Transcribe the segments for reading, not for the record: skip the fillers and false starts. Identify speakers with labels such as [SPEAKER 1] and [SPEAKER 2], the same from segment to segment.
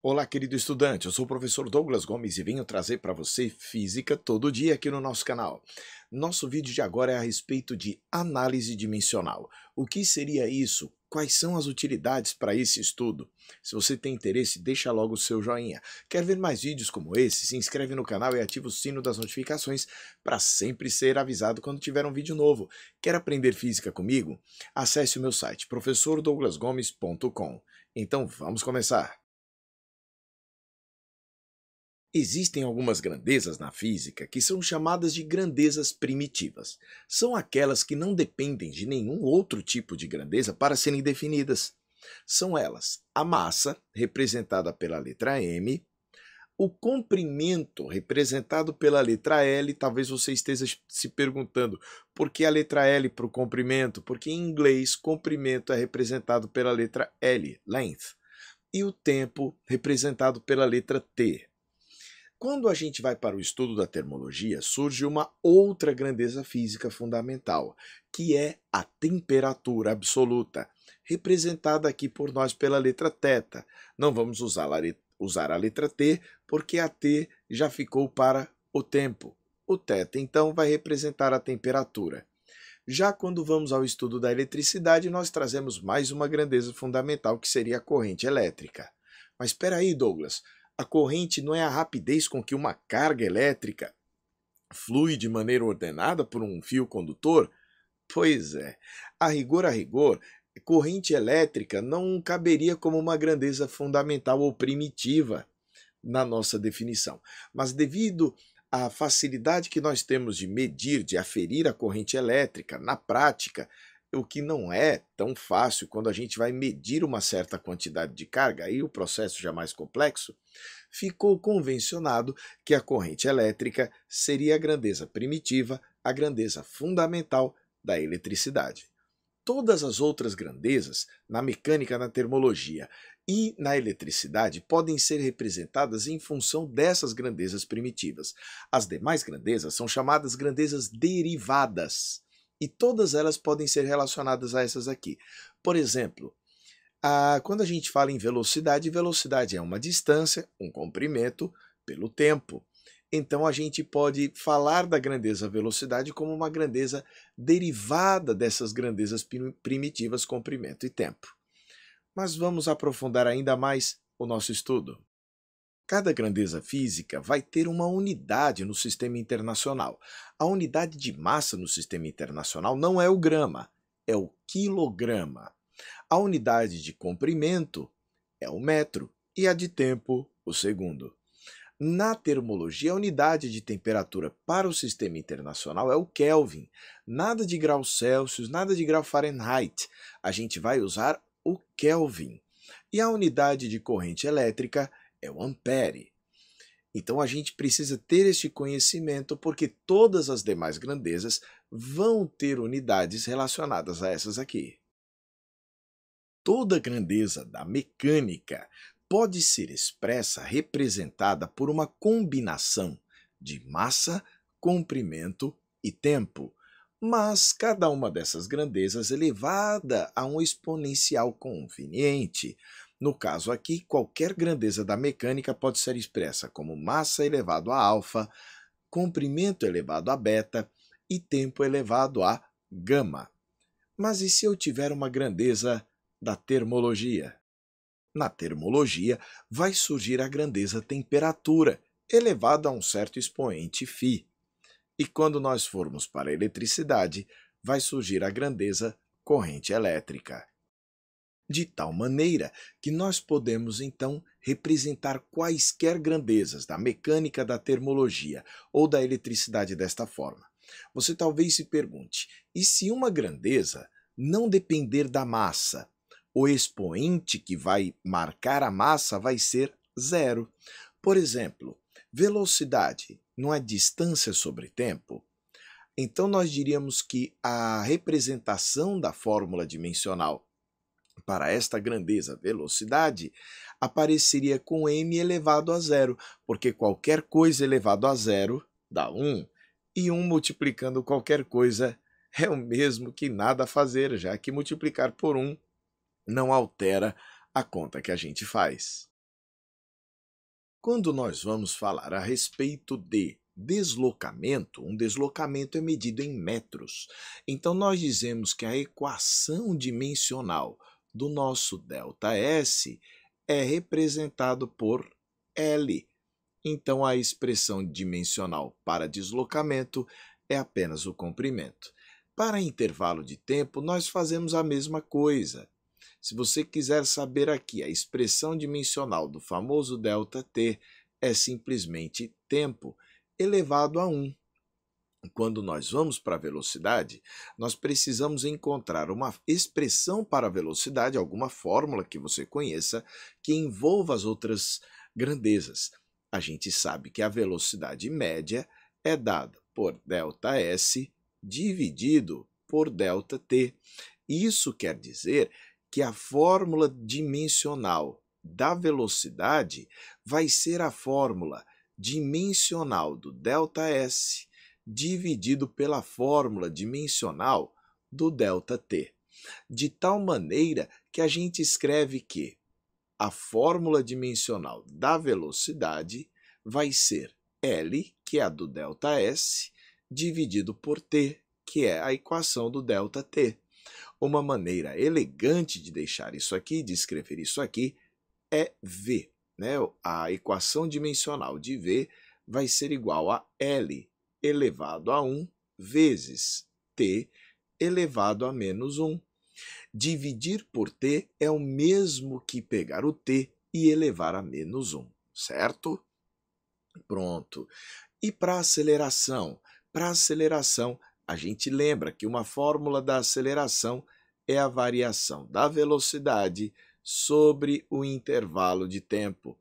[SPEAKER 1] Olá, querido estudante. Eu sou o professor Douglas Gomes e venho trazer para você física todo dia aqui no nosso canal. Nosso vídeo de agora é a respeito de análise dimensional. O que seria isso? Quais são as utilidades para esse estudo? Se você tem interesse, deixa logo o seu joinha. Quer ver mais vídeos como esse? Se inscreve no canal e ativa o sino das notificações para sempre ser avisado quando tiver um vídeo novo. Quer aprender física comigo? Acesse o meu site professordouglasgomes.com. Então vamos começar. Existem algumas grandezas na física que são chamadas de grandezas primitivas. São aquelas que não dependem de nenhum outro tipo de grandeza para serem definidas. São elas a massa, representada pela letra m, o comprimento, representado pela letra L. Talvez você esteja se perguntando por que a letra L para o comprimento, porque em inglês comprimento é representado pela letra L, length, e o tempo representado pela letra T. Quando a gente vai para o estudo da termologia, surge uma outra grandeza física fundamental, que é a temperatura absoluta, representada aqui por nós pela letra θ. Não vamos usar a letra T, porque a T já ficou para o tempo. O θ, então, vai representar a temperatura. Já quando vamos ao estudo da eletricidade, nós trazemos mais uma grandeza fundamental, que seria a corrente elétrica. Mas espera aí, Douglas. A corrente não é a rapidez com que uma carga elétrica flui de maneira ordenada por um fio condutor? Pois é. A rigor, corrente elétrica não caberia como uma grandeza fundamental ou primitiva na nossa definição. Mas devido à facilidade que nós temos de medir, de aferir a corrente elétrica na prática, o que não é tão fácil quando a gente vai medir uma certa quantidade de carga, aí o processo já é mais complexo, ficou convencionado que a corrente elétrica seria a grandeza primitiva, a grandeza fundamental da eletricidade. Todas as outras grandezas, na mecânica, na termologia e na eletricidade, podem ser representadas em função dessas grandezas primitivas. As demais grandezas são chamadas grandezas derivadas, e todas elas podem ser relacionadas a essas aqui. Por exemplo, quando a gente fala em velocidade, velocidade é uma distância, um comprimento pelo tempo. Então a gente pode falar da grandeza velocidade como uma grandeza derivada dessas grandezas primitivas, comprimento e tempo. Mas vamos aprofundar ainda mais o nosso estudo. Cada grandeza física vai ter uma unidade no sistema internacional. A unidade de massa no sistema internacional não é o grama, é o quilograma. A unidade de comprimento é o metro e a de tempo, o segundo. Na termologia, a unidade de temperatura para o sistema internacional é o Kelvin. Nada de graus Celsius, nada de grau Fahrenheit. A gente vai usar o Kelvin. E a unidade de corrente elétrica é o ampere. Então a gente precisa ter este conhecimento porque todas as demais grandezas vão ter unidades relacionadas a essas aqui. Toda grandeza da mecânica pode ser expressa, representada por uma combinação de massa, comprimento e tempo, mas cada uma dessas grandezas é elevada a um exponencial conveniente. No caso aqui, qualquer grandeza da mecânica pode ser expressa como massa elevado a alfa, comprimento elevado a beta e tempo elevado a gama. Mas e se eu tiver uma grandeza da termologia? Na termologia, vai surgir a grandeza temperatura, elevada a um certo expoente φ. E quando nós formos para a eletricidade, vai surgir a grandeza corrente elétrica. De tal maneira que nós podemos, então, representar quaisquer grandezas da mecânica, da termologia ou da eletricidade desta forma. Você talvez se pergunte, e se uma grandeza não depender da massa? O expoente que vai marcar a massa vai ser zero. Por exemplo, velocidade não é distância sobre tempo? Então nós diríamos que a representação da fórmula dimensional para esta grandeza velocidade apareceria com m elevado a zero, porque qualquer coisa elevado a zero dá 1, e 1 multiplicando qualquer coisa é o mesmo que nada a fazer, já que multiplicar por 1 não altera a conta que a gente faz. Quando nós vamos falar a respeito de deslocamento, um deslocamento é medido em metros. Então, nós dizemos que a equação dimensional do nosso ΔS é representado por L. Então, a expressão dimensional para deslocamento é apenas o comprimento. Para intervalo de tempo, nós fazemos a mesma coisa. Se você quiser saber aqui a expressão dimensional do famoso ΔT, é simplesmente tempo elevado a 1. Quando nós vamos para a velocidade, nós precisamos encontrar uma expressão para a velocidade, alguma fórmula que você conheça, que envolva as outras grandezas. A gente sabe que a velocidade média é dada por ΔS dividido por ΔT. Isso quer dizer que a fórmula dimensional da velocidade vai ser a fórmula dimensional do ΔS dividido pela fórmula dimensional do ΔT, de tal maneira que a gente escreve que a fórmula dimensional da velocidade vai ser L, que é a do ΔS, dividido por T, que é a equação do ΔT. Uma maneira elegante de deixar isso aqui, de escrever isso aqui, é V. A equação dimensional de V vai ser igual a L elevado a 1 vezes T elevado a menos 1. Dividir por T é o mesmo que pegar o T e elevar a menos 1, certo? Pronto. E para aceleração? Para aceleração, a gente lembra que uma fórmula da aceleração é a variação da velocidade sobre o intervalo de tempo.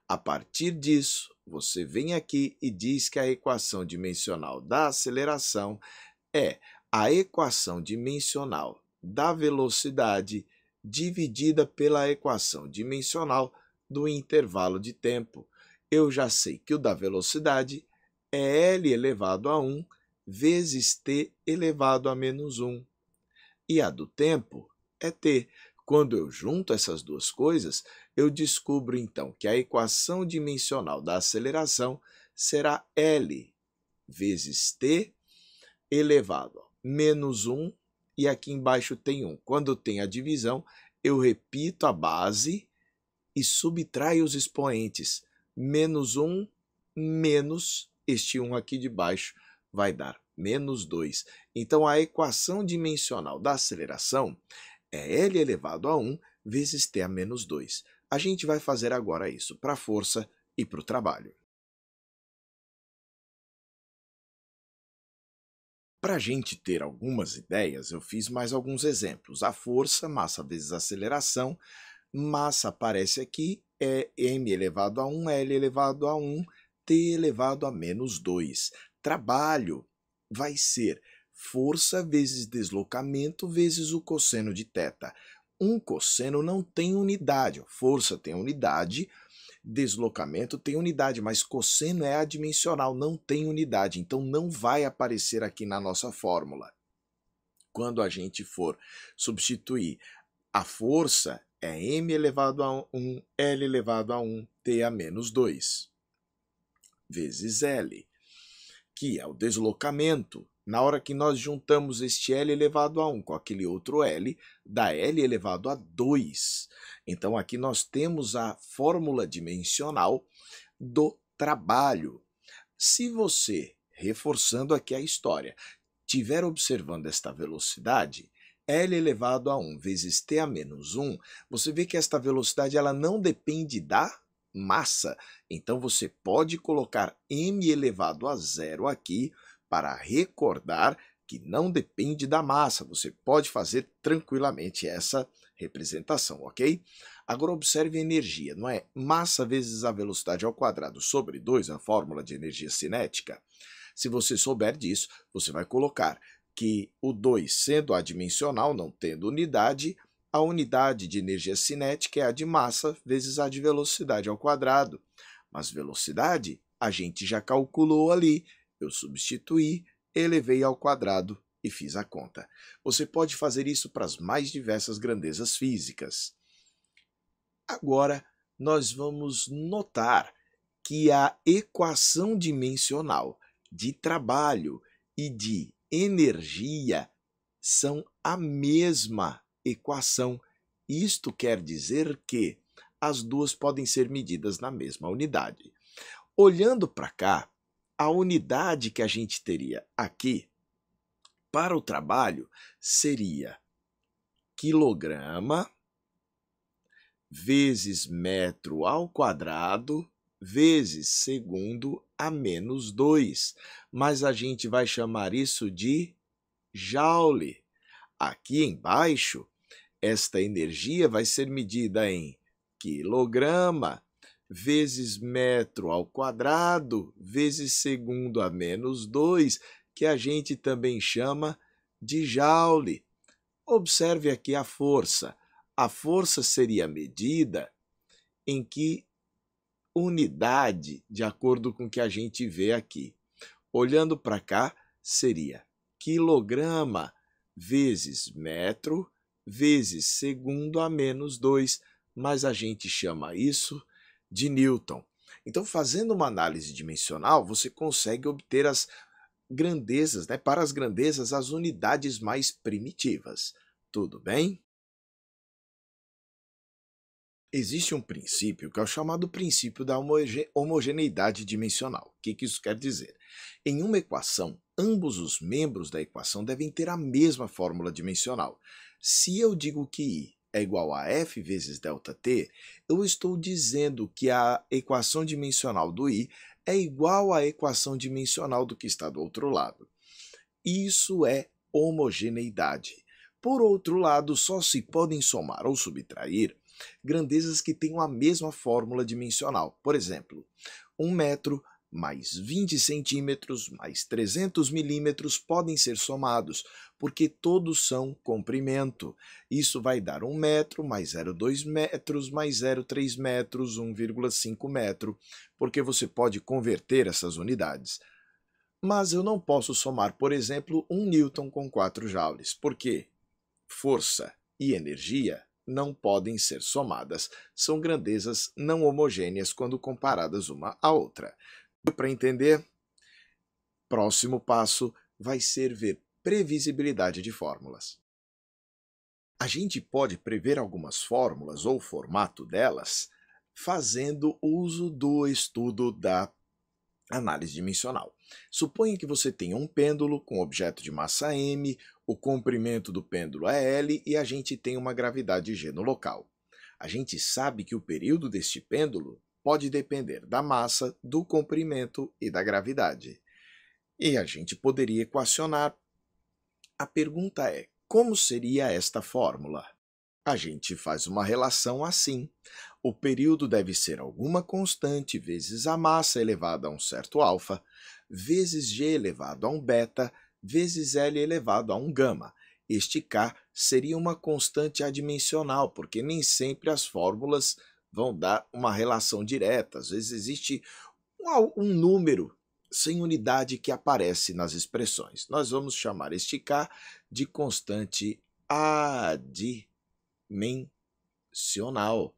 [SPEAKER 1] A partir disso, você vem aqui e diz que a equação dimensional da aceleração é a equação dimensional da velocidade dividida pela equação dimensional do intervalo de tempo. Eu já sei que o da velocidade é L elevado a 1 vezes T elevado a menos 1. E a do tempo é T. Quando eu junto essas duas coisas, eu descubro então que a equação dimensional da aceleração será L vezes T elevado a menos 1, e aqui embaixo tem 1. Quando tem a divisão, eu repito a base e subtraio os expoentes. Menos 1 menos este 1 aqui de baixo vai dar menos 2. Então, a equação dimensional da aceleração é L elevado a 1 vezes T a menos 2. A gente vai fazer agora isso para a força e para o trabalho. Para a gente ter algumas ideias, eu fiz mais alguns exemplos. A força, massa vezes aceleração. Massa aparece aqui, é m elevado a 1, L elevado a 1, T elevado a menos 2. Trabalho vai ser força vezes deslocamento vezes o cosseno de θ. Um cosseno não tem unidade, força tem unidade, deslocamento tem unidade, mas cosseno é adimensional, não tem unidade, então não vai aparecer aqui na nossa fórmula. Quando a gente for substituir a força, é m elevado a 1, L elevado a 1, T a menos 2, vezes L, que é o deslocamento. Na hora que nós juntamos este L elevado a 1 com aquele outro L, dá L elevado a 2. Então, aqui nós temos a fórmula dimensional do trabalho. Se você, reforçando aqui a história, estiver observando esta velocidade, L elevado a 1 vezes T a menos 1, você vê que esta velocidade ela não depende da massa. Então, você pode colocar m elevado a 0 aqui para recordar que não depende da massa. Você pode fazer tranquilamente essa representação, ok? Agora, observe a energia, não é? Massa vezes a velocidade ao quadrado sobre 2, a fórmula de energia cinética. Se você souber disso, você vai colocar que o 2 sendo adimensional, não tendo unidade, a unidade de energia cinética é a de massa vezes a de velocidade ao quadrado. Mas velocidade a gente já calculou ali. Eu substituí, elevei ao quadrado e fiz a conta. Você pode fazer isso para as mais diversas grandezas físicas. Agora, nós vamos notar que a equação dimensional de trabalho e de energia são a mesma equação. Isto quer dizer que as duas podem ser medidas na mesma unidade. Olhando para cá, a unidade que a gente teria aqui para o trabalho seria quilograma vezes metro ao quadrado vezes segundo a menos 2. Mas a gente vai chamar isso de joule. Aqui embaixo, esta energia vai ser medida em quilograma vezes metro ao quadrado vezes segundo a menos 2, que a gente também chama de joule. Observe aqui a força. A força seria medida em que unidade, de acordo com o que a gente vê aqui. Olhando para cá, seria quilograma vezes metro vezes segundo a menos 2, mas a gente chama isso de Newton. Então, fazendo uma análise dimensional, você consegue obter as grandezas, para as grandezas, as unidades mais primitivas. Tudo bem? Existe um princípio que é o chamado princípio da homogeneidade dimensional. O que isso quer dizer? Em uma equação, ambos os membros da equação devem ter a mesma fórmula dimensional. Se eu digo que I é igual a F vezes ΔT, eu estou dizendo que a equação dimensional do I é igual à equação dimensional do que está do outro lado. Isso é homogeneidade. Por outro lado, só se podem somar ou subtrair grandezas que tenham a mesma fórmula dimensional. Por exemplo, 1 metro mais 20 centímetros mais 300 milímetros podem ser somados, porque todos são comprimento. Isso vai dar 1 metro mais 0,2 metros mais 0,3 metros, 1,5 metro, porque você pode converter essas unidades. Mas eu não posso somar, por exemplo, 1 newton com 4 joules, porque força e energia não podem ser somadas. São grandezas não homogêneas quando comparadas uma à outra. Deu para entender? Próximo passo vai ser ver previsibilidade de fórmulas. A gente pode prever algumas fórmulas ou o formato delas fazendo uso do estudo da análise dimensional. Suponha que você tenha um pêndulo com objeto de massa m, o comprimento do pêndulo é L e a gente tem uma gravidade G no local. A gente sabe que o período deste pêndulo pode depender da massa, do comprimento e da gravidade. E a gente poderia equacionar. A pergunta é, como seria esta fórmula? A gente faz uma relação assim. O período deve ser alguma constante vezes a massa elevada a um certo alfa, vezes G elevado a um beta, vezes L elevado a um gama. Este K seria uma constante adimensional, porque nem sempre as fórmulas vão dar uma relação direta. Às vezes existe um número sem unidade que aparece nas expressões. Nós vamos chamar este K de constante adimensional,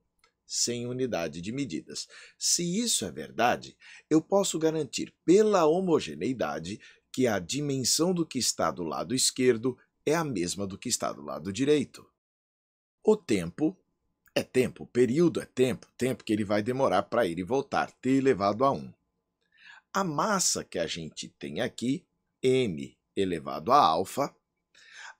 [SPEAKER 1] sem unidade de medidas. Se isso é verdade, eu posso garantir pela homogeneidade que a dimensão do que está do lado esquerdo é a mesma do que está do lado direito. O tempo é tempo, o período é tempo, tempo que ele vai demorar para ir e voltar, t elevado a 1. A massa que a gente tem aqui, m elevado a alfa,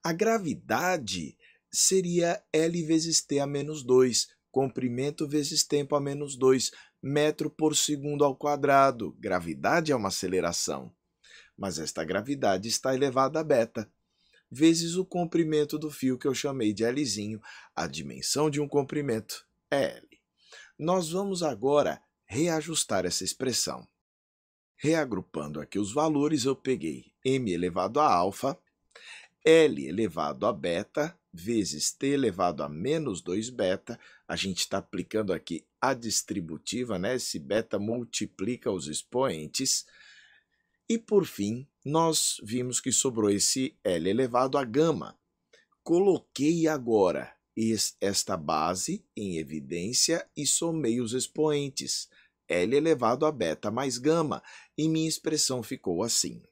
[SPEAKER 1] a gravidade seria L vezes t a menos 2, comprimento vezes tempo a menos 2, metro por segundo ao quadrado. Gravidade é uma aceleração, mas esta gravidade está elevada a beta, vezes o comprimento do fio que eu chamei de Lzinho. A dimensão de um comprimento é L. Nós vamos agora reajustar essa expressão. Reagrupando aqui os valores, eu peguei m elevado a alfa, L elevado a beta, vezes t elevado a menos 2 beta. A gente está aplicando aqui a distributiva, Esse beta multiplica os expoentes. E, por fim, nós vimos que sobrou esse L elevado a gama. Coloquei agora esta base em evidência e somei os expoentes. L elevado a beta mais gama, e minha expressão ficou assim.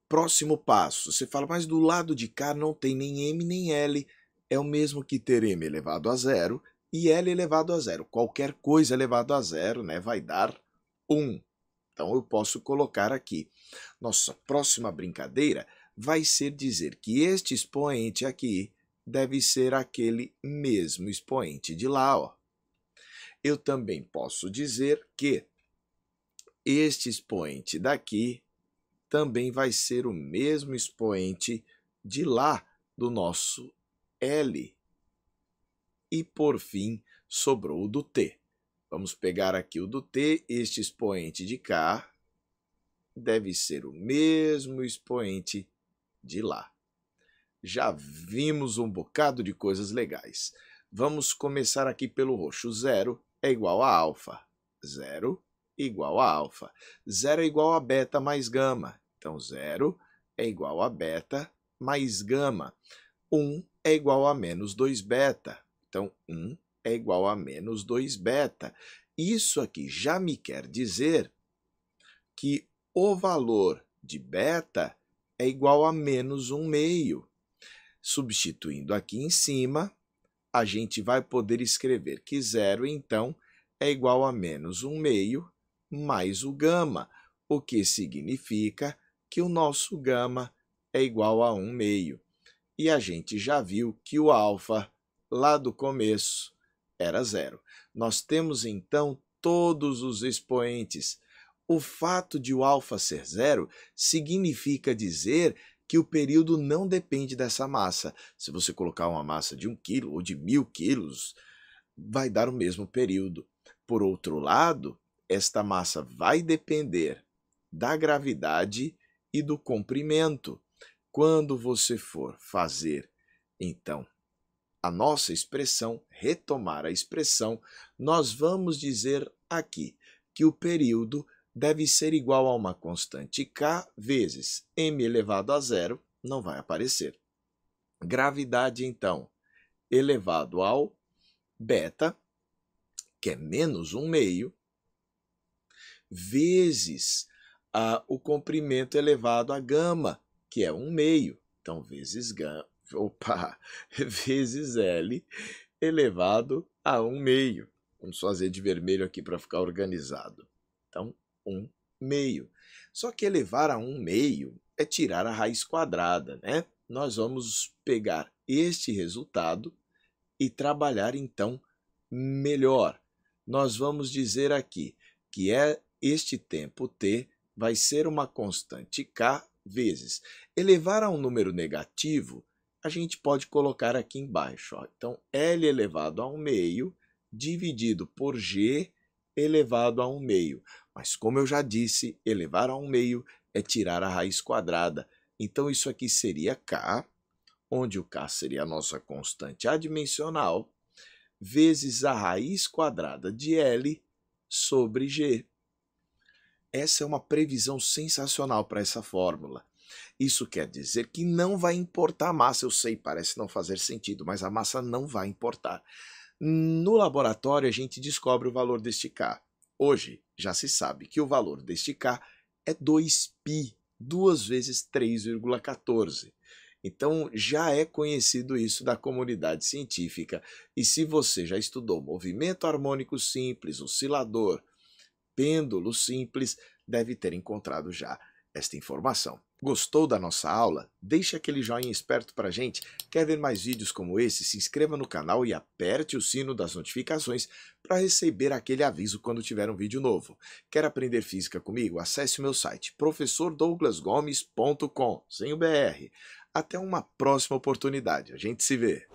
[SPEAKER 1] Próximo passo, você fala, mas do lado de cá não tem nem M nem L, é o mesmo que ter M elevado a zero e L elevado a zero. Qualquer coisa elevado a zero, né, vai dar 1. Então eu posso colocar aqui. Nossa próxima brincadeira vai ser dizer que este expoente aqui deve ser aquele mesmo expoente de lá, ó. Eu também posso dizer que este expoente daqui também vai ser o mesmo expoente de lá do nosso L. E, por fim, sobrou o do T. Vamos pegar aqui o do T, este expoente de cá deve ser o mesmo expoente de lá. Já vimos um bocado de coisas legais. Vamos começar aqui pelo roxo. 0 é igual a alfa. 0 igual a alfa. 0 é igual a beta mais gama. Então, 0 é igual a beta mais gama. 1 é igual a menos 2 beta. Então, 1 é igual a menos 2 beta. Isso aqui já me quer dizer que o valor de beta é igual a menos 1 meio. Substituindo aqui em cima, a gente vai poder escrever que 0, então, é igual a menos 1 meio mais o gama, o que significa que o nosso gama é igual a 1 meio. E a gente já viu que o alfa, lá do começo, era 0. Nós temos, então, todos os expoentes. O fato de o alfa ser 0 significa dizer que o período não depende dessa massa. Se você colocar uma massa de 1 kg ou de 1000 quilos, vai dar o mesmo período. Por outro lado, esta massa vai depender da gravidade e do comprimento. Quando você for fazer, então, a nossa expressão, retomar a expressão, nós vamos dizer aqui que o período deve ser igual a uma constante k vezes m elevado a zero, não vai aparecer. Gravidade, então, elevado ao beta, que é menos 1 meio, vezes o comprimento elevado a gama, que é 1 meio. Então, vezes vezes L elevado a 1 meio. Vamos fazer de vermelho aqui para ficar organizado. Então, 1 meio. Só que elevar a 1 meio é tirar a raiz quadrada, né? Nós vamos pegar este resultado e trabalhar, então, melhor. Nós vamos dizer aqui que este tempo t vai ser uma constante k vezes. Elevar a um número negativo, a gente pode colocar aqui embaixo. Ó. Então, L elevado a 1 meio dividido por G elevado a 1 meio. Mas, como eu já disse, elevar a 1 meio é tirar a raiz quadrada. Então, isso aqui seria K, onde o K seria a nossa constante adimensional, vezes a raiz quadrada de L sobre G. Essa é uma previsão sensacional para essa fórmula. Isso quer dizer que não vai importar a massa. Eu sei, parece não fazer sentido, mas a massa não vai importar. No laboratório, a gente descobre o valor deste K. Hoje, já se sabe que o valor deste K é 2π, 2 vezes 3,14. Então, já é conhecido isso da comunidade científica. E se você já estudou movimento harmônico simples, oscilador, pêndulo simples, deve ter encontrado já esta informação. Gostou da nossa aula? Deixe aquele joinha esperto pra gente. Quer ver mais vídeos como esse? Se inscreva no canal e aperte o sino das notificações para receber aquele aviso quando tiver um vídeo novo. Quer aprender física comigo? Acesse o meu site professordouglasgomes.com, sem o BR. Até uma próxima oportunidade. A gente se vê.